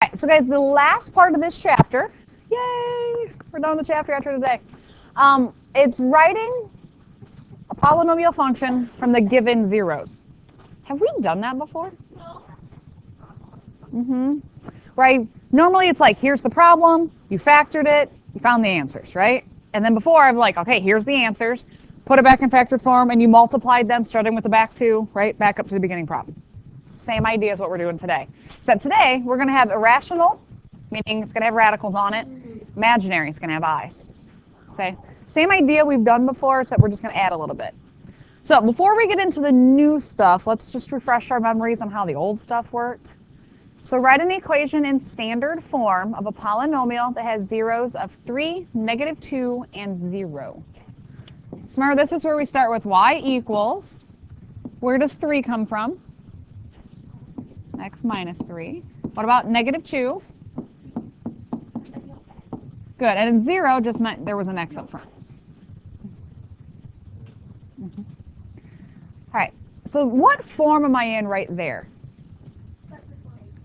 right, so guys, the last part of this chapter, yay, we're done with the chapter after today. It's writing a polynomial function from the given zeros. Have we done that before? No. Right? Normally it's like, here's the problem, you factored it, you found the answers, right? And then before I'm like, okay, here's the answers, put it back in factored form, and you multiplied them starting with the back two, right? Back up to the beginning problem. Same idea as what we're doing today. Except today, we're going to have irrational, meaning it's going to have radicals on it. Imaginary, it's going to have i's. Okay? Same idea we've done before, except we're just going to add a little bit. So before we get into the new stuff, let's just refresh our memories on how the old stuff worked. So write an equation in standard form of a polynomial that has zeros of 3, -2, and 0. So remember, this is where we start with y equals, where does 3 come from? X minus 3. What about -2? Good. And 0 just meant there was an x up front. All right. So what form am I in right there?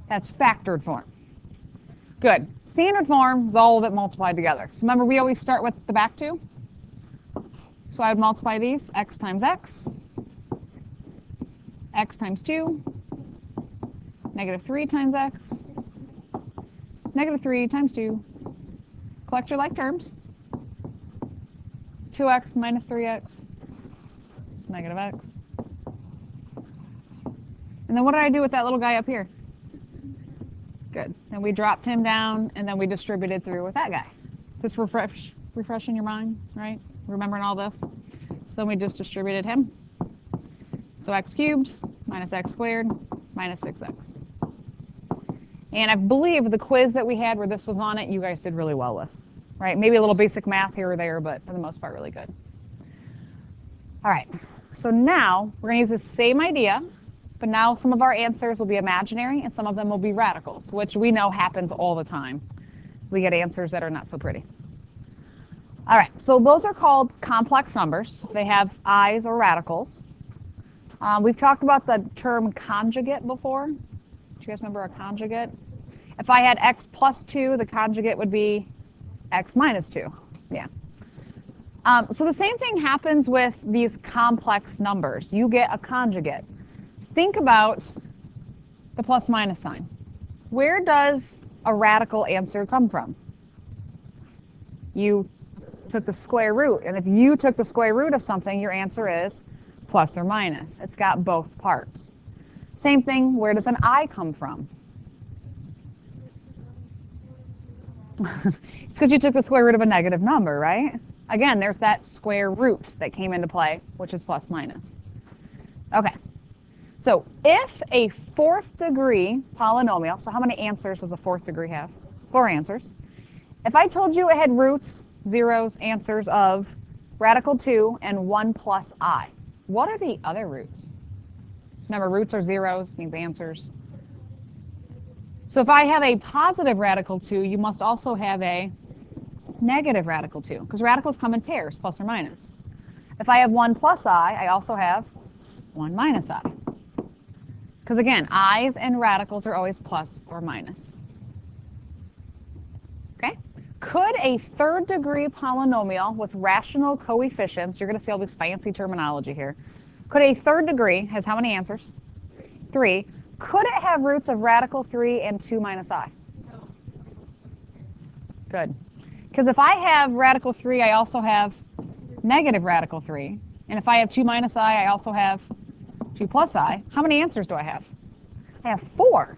That's factored form. Good. Standard form is all of it multiplied together. So remember, we always start with the back two. So I would multiply these, x times x, x times 2, -3 times x, -3 times 2. Collect your like terms. 2x minus 3x is -x. And then what did I do with that little guy up here? Good. And we dropped him down, and then we distributed through with that guy. Is this refreshing your mind, right? Remembering all this? So then we just distributed him. So x cubed minus x squared minus 6x. And I believe the quiz that we had where this was on it, you guys did really well with, right? Maybe a little basic math here or there, but for the most part, really good. All right. So now we're going to use the same idea, but now some of our answers will be imaginary and some of them will be radicals, which we know happens all the time. We get answers that are not so pretty. All right, so those are called complex numbers. They have i's or radicals. We've talked about the term conjugate before. Do you guys remember a conjugate? If I had x plus 2, the conjugate would be x minus 2. Yeah. So the same thing happens with these complex numbers. You get a conjugate. Think about the plus minus sign. Where does a radical answer come from? You took the square root, and if you took the square root of something, your answer is plus or minus. It's got both parts. Same thing, where does an I come from? It's because you took the square root of a negative number, right? Again, there's that square root that came into play, which is plus minus. Okay, so if a fourth degree polynomial, so how many answers does a fourth degree have? 4 answers. If I told you it had roots, zeros, answers of radical 2 and 1 plus I, what are the other roots? Remember, roots are zeros, means answers. So if I have a positive radical 2, you must also have a negative radical 2, because radicals come in pairs, plus or minus. If I have 1 plus I also have 1 minus I. Because again, i's and radicals are always plus or minus. Okay? Could a third degree polynomial with rational coefficients, you're going to see all this fancy terminology here, could a third degree, has how many answers? 3. Could it have roots of radical 3 and 2 minus I? No. Good. Because if I have radical 3, I also have negative radical 3. And if I have 2 minus I also have 2 plus I. How many answers do I have? I have 4.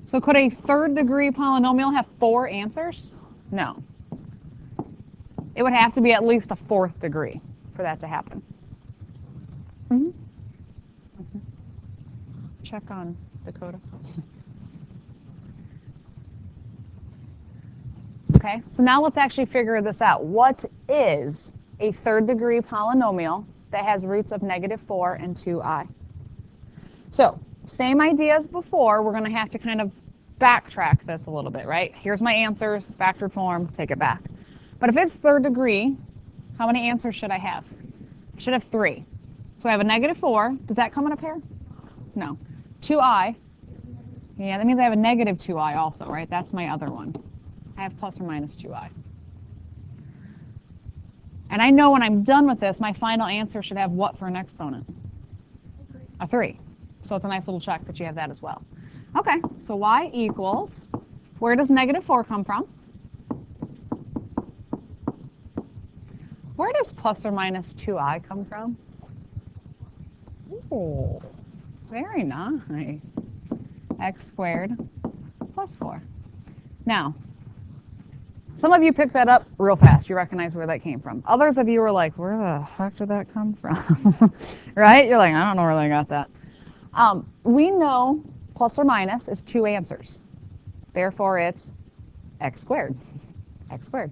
So could a third degree polynomial have 4 answers? No. It would have to be at least a fourth degree for that to happen. Check on Dakota. Okay, so now let's actually figure this out. What is a third degree polynomial that has roots of -4 and 2i? So, same idea as before, we're going to have to kind of backtrack this a little bit, right? Here's my answers, factored form, take it back. But if it's third degree, how many answers should I have? I should have 3. So I have a -4. Does that come in a pair? No. 2i. Yeah, that means I have a negative 2i also, right? That's my other one. I have plus or minus 2i. And I know when I'm done with this, my final answer should have what for an exponent? A 3. So it's a nice little check that you have that as well. Okay, so y equals, where does negative 4 come from? Where does plus or minus 2i come from? Ooh, very nice. X squared plus 4. Now, some of you picked that up real fast. You recognize where that came from. Others of you were like, where the heck did that come from? Right? You're like, I don't know where they got that. We know plus or minus is 2 answers. Therefore, it's x squared. X squared.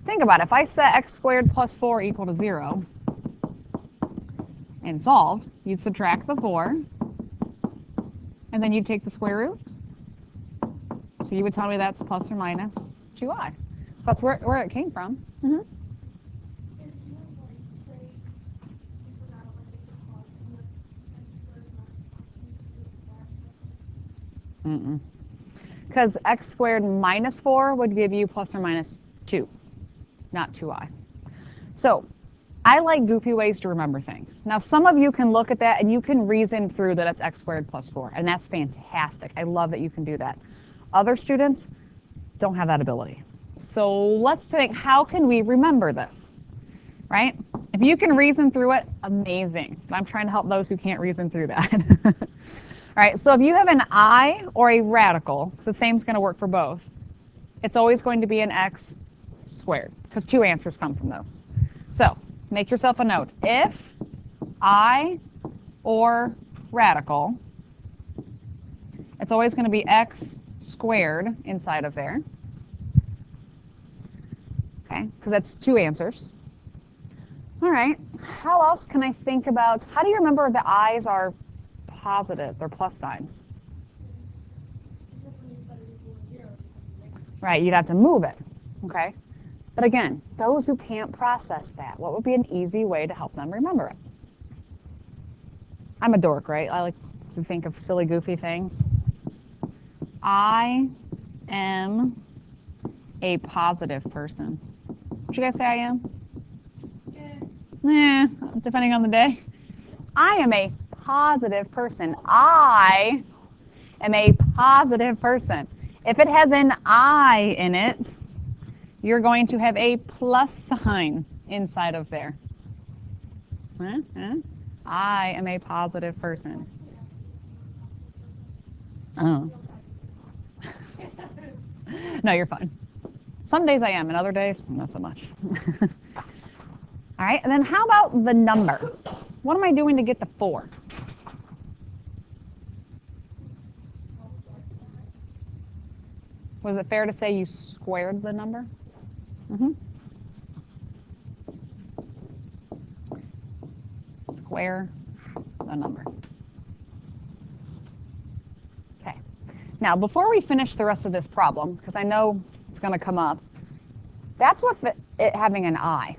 Think about it. If I set x squared plus 4 equal to 0 and solved, you'd subtract the 4, and then you'd take the square root. So you would tell me that's plus or minus 2i. So that's where it came from. Mm-hmm. Because x squared minus 4 would give you plus or minus 2, not 2i. So I like goofy ways to remember things. Now, some of you can look at that and you can reason through that it's x squared plus 4, and that's fantastic. I love that you can do that. Other students don't have that ability. So let's think, how can we remember this, right? If you can reason through it, amazing. But I'm trying to help those who can't reason through that. All right, so if you have an I or a radical, because the same is going to work for both, it's always going to be an x squared, because 2 answers come from those. So make yourself a note. If I or radical, it's always going to be x squared inside of there. Okay, because that's 2 answers. All right, how else can I think about, how do you remember the i's are positive, they're plus signs? Right, you'd have to move it, okay? But again, those who can't process that, what would be an easy way to help them remember it? I'm a dork, right? I like to think of silly, goofy things. I am a positive person. What you guys say I am? Depending on the day. I am a positive person. I am a positive person. If it has an I in it, you're going to have a plus sign inside of there. I am a positive person. Oh. No, you're fine. Some days I am, and other days, not so much. All right, and then how about the number? What am I doing to get the 4? Was it fair to say you squared the number? Square the number. Okay. Now, before we finish the rest of this problem, because I know it's going to come up, that's with it having an I.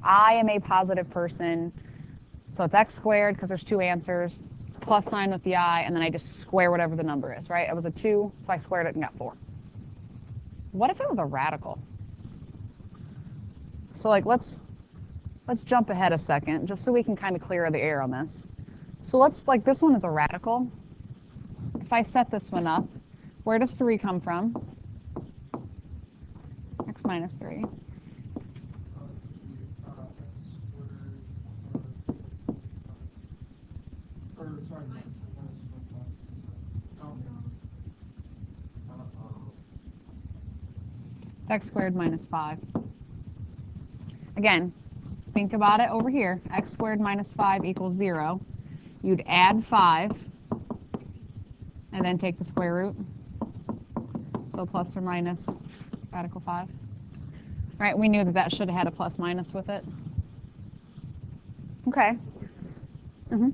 I am a positive person, so it's x squared because there's 2 answers, plus sign with the I, and then I just square whatever the number is, right? It was a 2, so I squared it and got 4. What if it was a radical? So like let's jump ahead a second just so we can kind of clear the air on this. So let's, like, this one is a radical. If I set this one up, where does 3 come from? X minus 3. It's x squared minus 5. Again, think about it over here. X squared minus 5 equals 0. You'd add 5 and then take the square root. So plus or minus radical 5. Right, we knew that that should have had a plus minus with it. Okay. We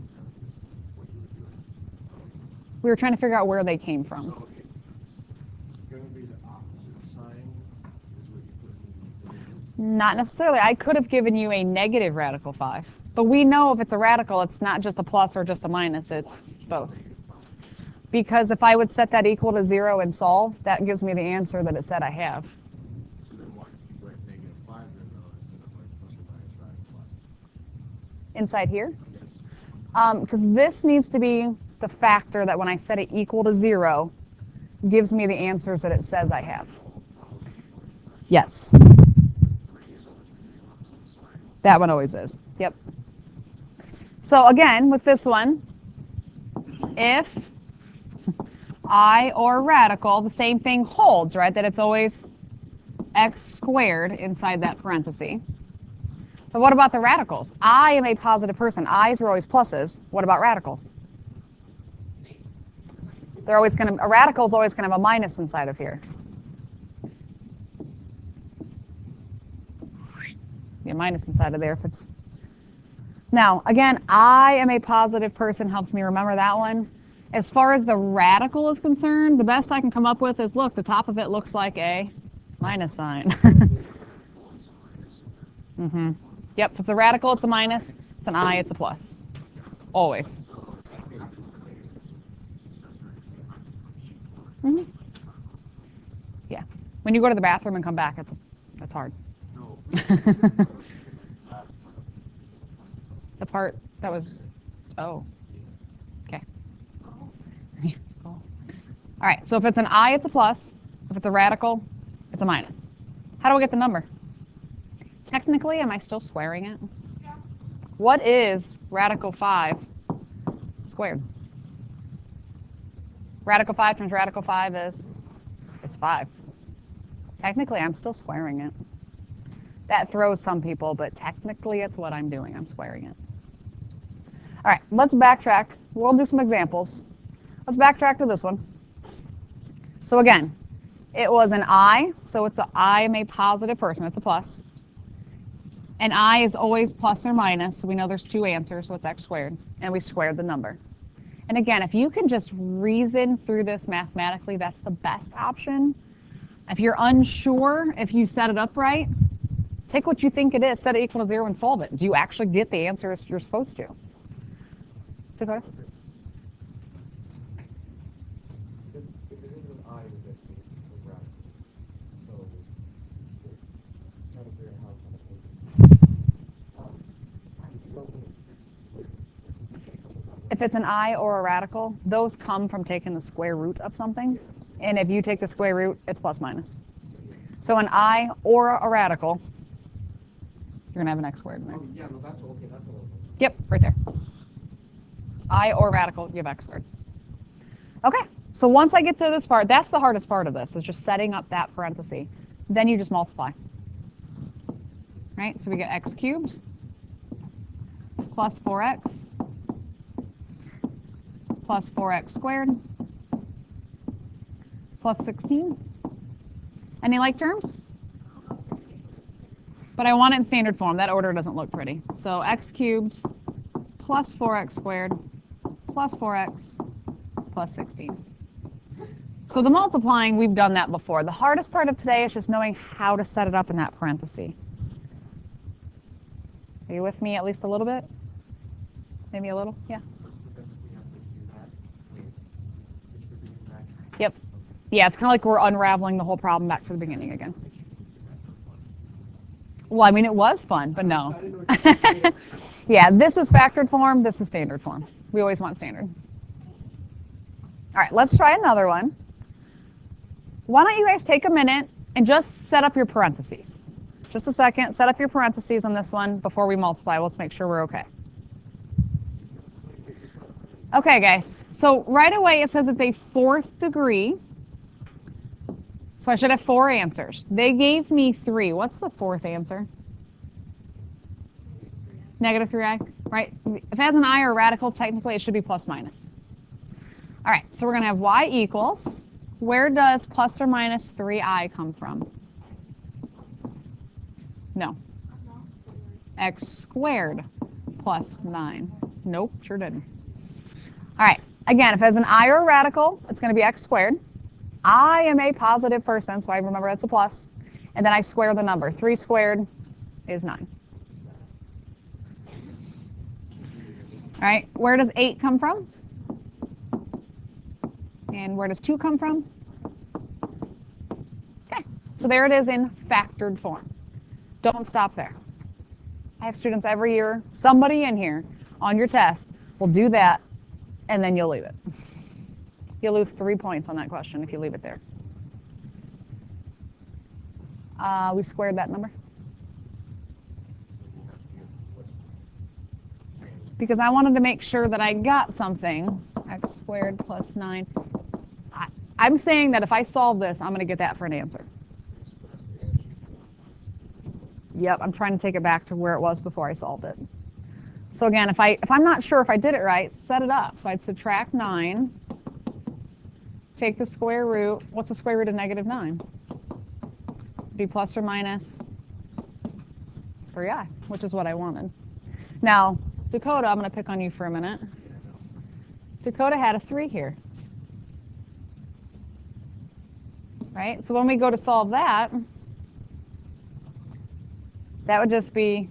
were trying to figure out where they came from. Not necessarily. I could have given you a negative radical 5. But we know if it's a radical, it's not just a plus or just a minus. It's both. Because if I would set that equal to 0 and solve, that gives me the answer that it said I have. So then why keep writing -5 then though, instead of like plus or minus radical 5? Inside here? Yes. Because this needs to be the factor that when I set it equal to 0, gives me the answers that it says I have. Yes. That one always is. Yep. So again, with this one, if I or radical, the same thing holds, right? That it's always x squared inside that parenthesis. But what about the radicals? I am a positive person. I's are always pluses. What about radicals? They're always going to, a radical is always going to have a minus inside of here. Be a minus inside of there if it's. Now, again, I am a positive person helps me remember that one. As far as the radical is concerned, the best I can come up with is, look, the top of it looks like a minus sign. Mm-hmm. Yep, if it's a radical, it's a minus. If it's an I, it's a plus. Always. Mm-hmm. Yeah. When you go to the bathroom and come back, that's hard. No. The part that was, oh, okay. Yeah. Oh. All right, so if it's an I, it's a plus. If it's a radical, it's a minus. How do I get the number? Technically, am I still squaring it? Yeah. What is radical 5 squared? Radical 5 times radical 5 is, it's 5. Technically, I'm still squaring it. That throws some people, but technically it's what I'm doing. I'm squaring it. All right, let's backtrack. We'll do some examples. Let's backtrack to this one. So again, it was an I, so it's a I am a positive person. It's a plus. And I is always plus or minus, so we know there's two answers, so it's x squared. And we squared the number. And again, if you can just reason through this mathematically, that's the best option. If you're unsure if you set it up right, take what you think it is, set it equal to 0 and solve it. Do you actually get the answers you're supposed to? Dakota? If it is an I, does that mean it's a radical? So it's trying to figure out how to make this. If it's an I or a radical, those come from taking the square root of something. And if you take the square root, it's plus minus. So an I or a radical, you're going to have an x squared in there. Oh, yeah, no, that's okay. That's all. Yep, right there. I or radical, you have x squared. Okay, so once I get to this part, that's the hardest part of this, is just setting up that parenthesis. Then you just multiply. Right, so we get x cubed plus 4x plus 4x squared plus 16. Any like terms? But I want it in standard form. That order doesn't look pretty. So x cubed plus 4x squared plus 4x plus 16. So the multiplying, we've done that before. The hardest part of today is just knowing how to set it up in that parenthesis. Are you with me at least a little bit? Maybe a little? Yeah. Yep. Yeah, it's kind of like we're unraveling the whole problem back to the beginning again. Well, I mean, it was fun, but no. Yeah, this is factored form. This is standard form. We always want standard. All right, let's try another one. Why don't you guys take a minute and just set up your parentheses? Just a second. Set up your parentheses on this one before we multiply. Let's make sure we're okay. Okay, guys. So right away it says it's a fourth degree. So I should have 4 answers. They gave me 3. What's the fourth answer? Negative 3i, right? If it has an I or a radical, technically it should be plus minus. All right, so we're going to have y equals. Where does plus or minus 3i come from? No. X squared plus 9. Nope, sure didn't. All right, again, if it has an I or a radical, it's going to be x squared. I am a positive person, so I remember it's a plus. And then I square the number. 3 squared is 9. All right, where does 8 come from? And where does 2 come from? Okay, so there it is in factored form. Don't stop there. I have students every year, somebody in here on your test will do that, and then you'll leave it. You'll lose 3 points on that question if you leave it there. We squared that number. Because I wanted to make sure that I got something, x squared plus 9. I'm saying that if I solve this, I'm going to get that for an answer. Yep, I'm trying to take it back to where it was before I solved it. So again, if I'm not sure if I did it right, set it up. So I'd subtract 9, take the square root. What's the square root of negative 9? Be plus or minus 3i, which is what I wanted. Now, Dakota, I'm going to pick on you for a minute. Dakota had a 3 here. Right? So when we go to solve that, that would just be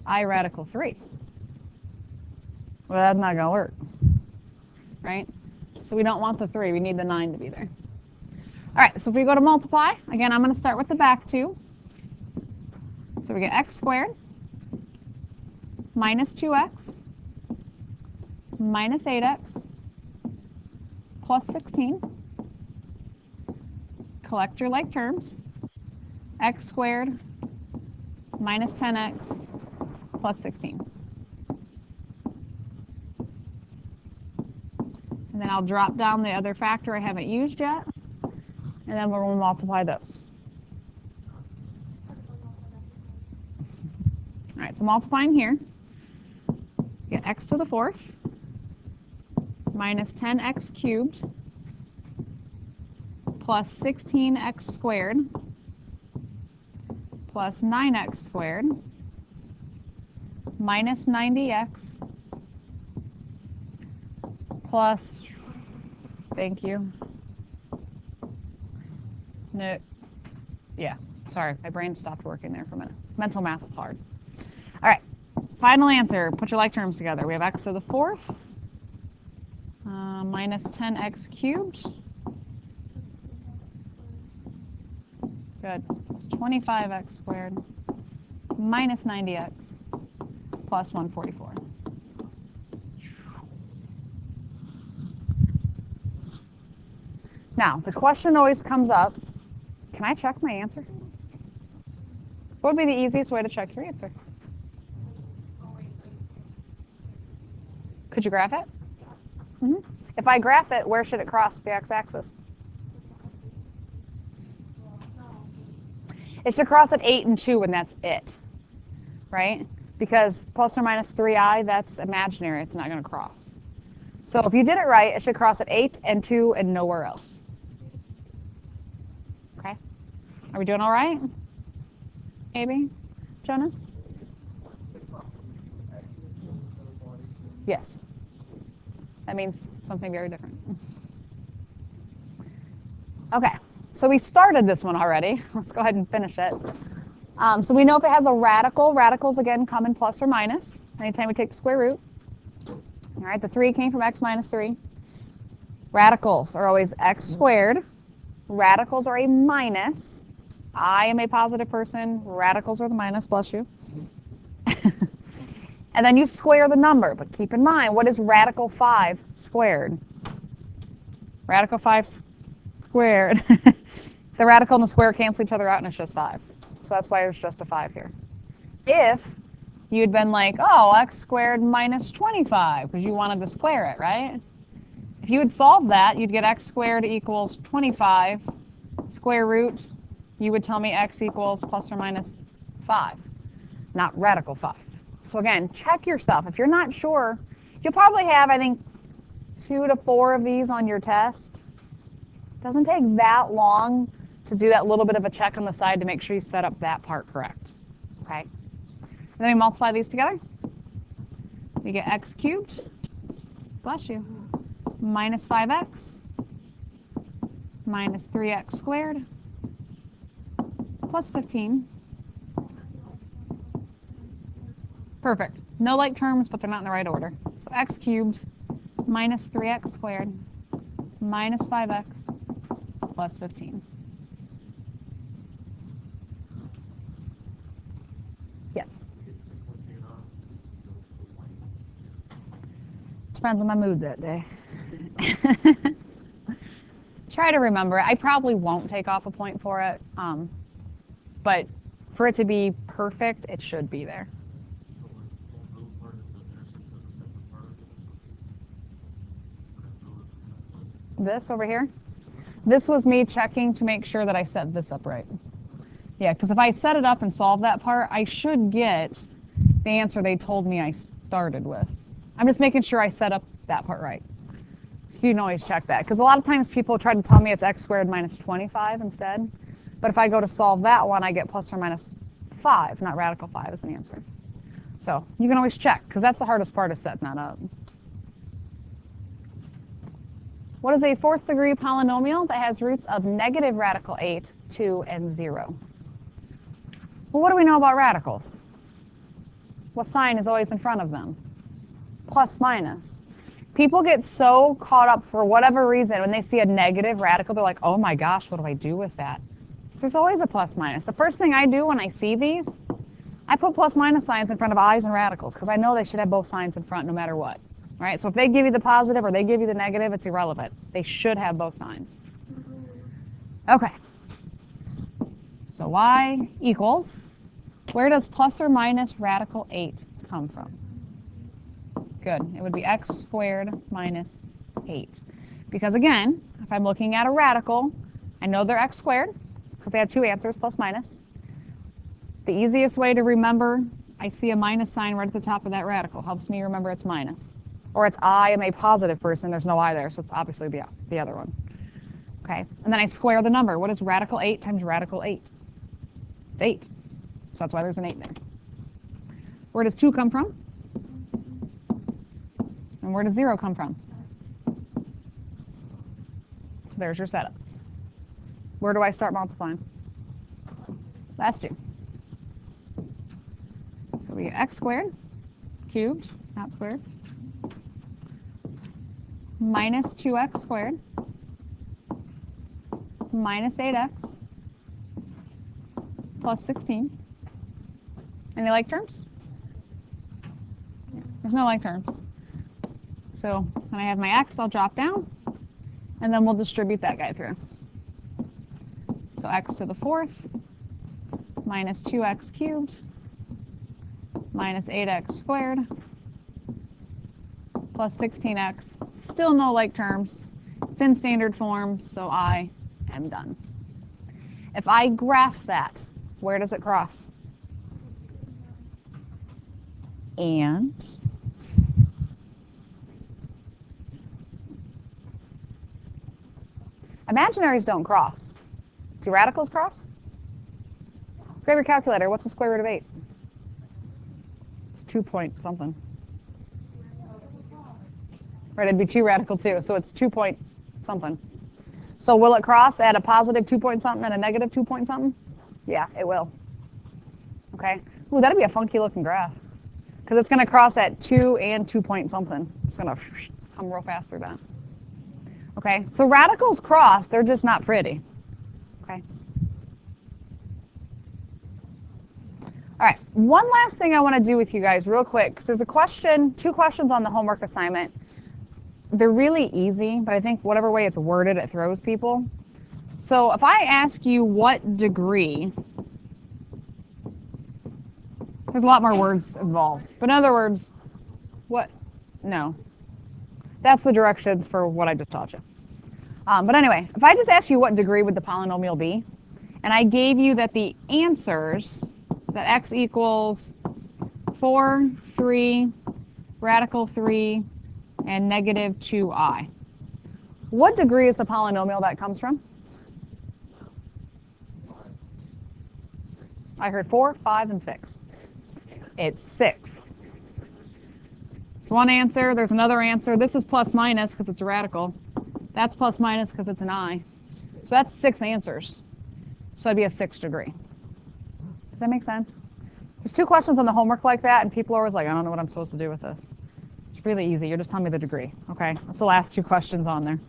I radical 3. Well, that's not going to work. Right? So we don't want the 3. We need the 9 to be there. All right, so if we go to multiply, again, I'm going to start with the back 2. So we get x squared minus 2x minus 8x plus 16. Collect your like terms. X squared minus 10x plus 16. And then I'll drop down the other factor I haven't used yet, and then we'll multiply those. All right, so multiplying here, get x to the 4th minus 10x cubed plus 16x squared plus 9x squared minus 90x plus, thank you. No, yeah, sorry, my brain stopped working there for a minute. Mental math is hard. All right, final answer. Put your like terms together. We have x to the 4th minus 10x cubed. Good. Plus 25x squared minus 90x plus 144. Now, the question always comes up, can I check my answer? What would be the easiest way to check your answer? Could you graph it? Mm-hmm. If I graph it, where should it cross the x-axis? It should cross at 8 and 2, and that's it, right? Because plus or minus 3i, that's imaginary. It's not going to cross. So if you did it right, it should cross at 8 and 2 and nowhere else. Okay? Are we doing all right? Maybe? Jonas? Yes. That means something very different. Okay. So we started this one already. Let's go ahead and finish it. So we know if it has a radical, radicals again come in plus or minus anytime we take the square root. All right, the 3 came from x minus 3. Radicals are always x squared. Radicals are a minus. I am a positive person. Radicals are the minus, bless you. And then you square the number. But keep in mind, what is radical 5 squared? Radical 5 squared. The radical and the square cancel each other out, and it's just 5. So that's why there's just a 5 here. If you'd been like, oh, x squared minus 25, because you wanted to square it, right? If you would solve that, you'd get x squared equals 25 square root. You would tell me x equals plus or minus 5, not radical 5. So again, check yourself. If you're not sure, you'll probably have, I think, 2 to 4 of these on your test. It doesn't take that long to do that little bit of a check on the side to make sure you set up that part correct. Okay? And then we multiply these together. We get x cubed, bless you, minus 5x minus 3x squared plus 15. Perfect. No like terms, but they're not in the right order. So x cubed minus 3x squared minus 5x plus 15. Yes. Depends on my mood that day. Try to remember it. I probably won't take off a point for it, but for it to be perfect, it should be there. This over here, this was me checking to make sure that I set this up right. Yeah, because if I set it up and solve that part, I should get the answer they told me I started with. I'm just making sure I set up that part right. You can always check that, because a lot of times people try to tell me it's x squared minus 25 instead. But if I go to solve that one, I get plus or minus 5, not radical 5 as an answer. So you can always check, because that's the hardest part, is setting that up. What is a fourth degree polynomial that has roots of negative radical 8, 2, and 0? Well, what do we know about radicals? What sign is always in front of them? Plus, minus. People get so caught up for whatever reason when they see a negative radical, they're like, oh my gosh, what do I do with that? There's always a plus minus. The first thing I do when I see these, I put plus minus signs in front of i's and radicals, because I know they should have both signs in front no matter what. Right? So if they give you the positive or they give you the negative, it's irrelevant. They should have both signs. Okay. So y equals, where does plus or minus radical 8 come from? Good. It would be x squared minus 8. Because again, if I'm looking at a radical, I know they're x squared, because they have two answers, plus minus. The easiest way to remember, I see a minus sign right at the top of that radical. Helps me remember it's minus. Or it's I am a positive person, there's no I there, so it's obviously the other one. Okay, and then I square the number. What is radical 8 times radical 8? 8. So that's why there's an 8 there. Where does 2 come from? And where does 0 come from? So there's your setup. Where do I start multiplying? Last two. So we get x squared cubed, not squared, minus 2x squared minus 8x plus 16. Any like terms? Yeah, there's no like terms. So when I have my x, I'll drop down, and then we'll distribute that guy through. So x to the 4th minus 2x cubed minus 8x squared plus 16x. Still no like terms. It's in standard form, so I am done. If I graph that, where does it cross? And imaginaries don't cross. Do radicals cross? Grab your calculator. What's the square root of 8? It's 2 point something. Right, it'd be 2 radical 2, so it's 2 point something. So will it cross at a positive 2 point something and a negative 2 point something? Yeah, it will. Okay. Ooh, that'd be a funky looking graph, because it's going to cross at 2 and 2 point something. It's going to come real fast through that. Okay, so radicals cross, they're just not pretty. Okay. All right, one last thing I want to do with you guys real quick, because there's a question, 2 questions on the homework assignment. They're really easy, but I think whatever way it's worded, it throws people. So if I ask you what degree, there's a lot more words involved. But in other words, what? No. That's the directions for what I just taught you. But anyway, if I just ask you what degree would the polynomial be, and I gave you that the answers, that x equals 4, 3, radical 3, and negative 2i. What degree is the polynomial that comes from? I heard 4, 5, and 6. It's 6. One answer, there's another answer. This is plus minus because it's a radical. That's plus minus because it's an I. So that's 6 answers. So that'd be a 6th degree. Does that make sense? There's 2 questions on the homework like that, and people are always like, I don't know what I'm supposed to do with this. It's really easy. You're just telling me the degree. Okay, that's the last 2 questions on there.